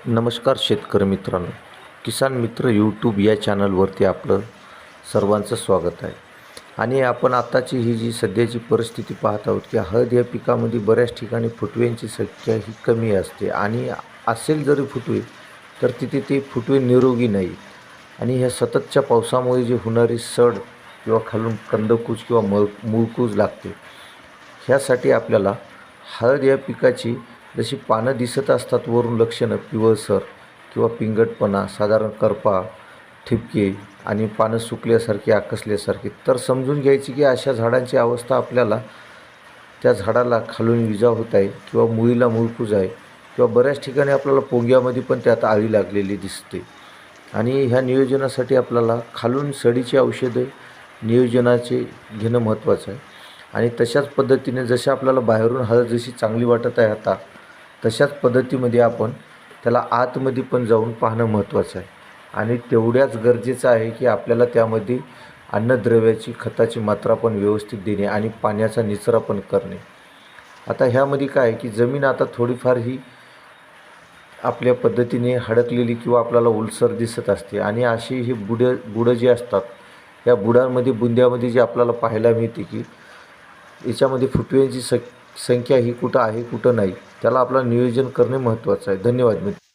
नमस्कार शेतकरी मित्रांनो, किसान मित्र यूट्यूब या चॅनलवरती आपलं सर्वांचं स्वागत आहे. आणि आपण आताची ही जी सध्याची परिस्थिती पाहत आहोत की हळद या पिकामध्ये बऱ्याच ठिकाणी फुटव्यांची संख्या ही कमी असते आणि असेल जरी फुटवे तर तिथे ते फुटवे निरोगी नाही. आणि ह्या सततच्या पावसामुळे जी होणारी सड किंवा खालून कंदकूज किंवा मूळकूज लागते, ह्यासाठी आपल्याला हळद या पिकाची जशी पानं दिसत असतात वरून लक्षणं पिवळसर किंवा पिंगटपणा, साधारण करपा, ठिपके आणि पानं सुकल्यासारखी आकसल्यासारखी, तर समजून घ्यायची की अशा झाडांची अवस्था आपल्याला त्या झाडाला खालून विजा होत आहे किंवा मुळीला मूळकूज आहे किंवा बऱ्याच ठिकाणी आपल्याला पोंग्यामध्ये पण त्यात आळी लागलेली दिसते. आणि ह्या नियोजनासाठी आपल्याला खालून सडीची औषधं नियोजनाचे घेणं महत्त्वाचं आहे. आणि तशाच पद्धतीने जशा आपल्याला बाहेरून हळद जशी चांगली वाटत आहे आता, तशाच पद्धतीमध्ये आपण त्याला आतमध्ये पण जाऊन पाहणं महत्त्वाचं आहे. आणि तेवढ्याच गरजेचं आहे की आपल्याला त्यामध्ये अन्नद्रव्याची खताची मात्रा पण व्यवस्थित देणे आणि पाण्याचा निचरा पण करणे. आता ह्यामध्ये काय आहे की जमीन आता थोडीफार ही आपल्या पद्धतीने हडकलेली किंवा आपल्याला ओलसर दिसत असते. आणि अशी ही बुडं जी असतात, या बुडांमध्ये बुंद्यामध्ये जे आपल्याला पाहायला मिळते की याच्यामध्ये फुटव्यांची संख्या ही कुठं आहे कुठं नाही, त्याला आपलं नियोजन करणे महत्त्वाचं आहे. धन्यवाद मित्र.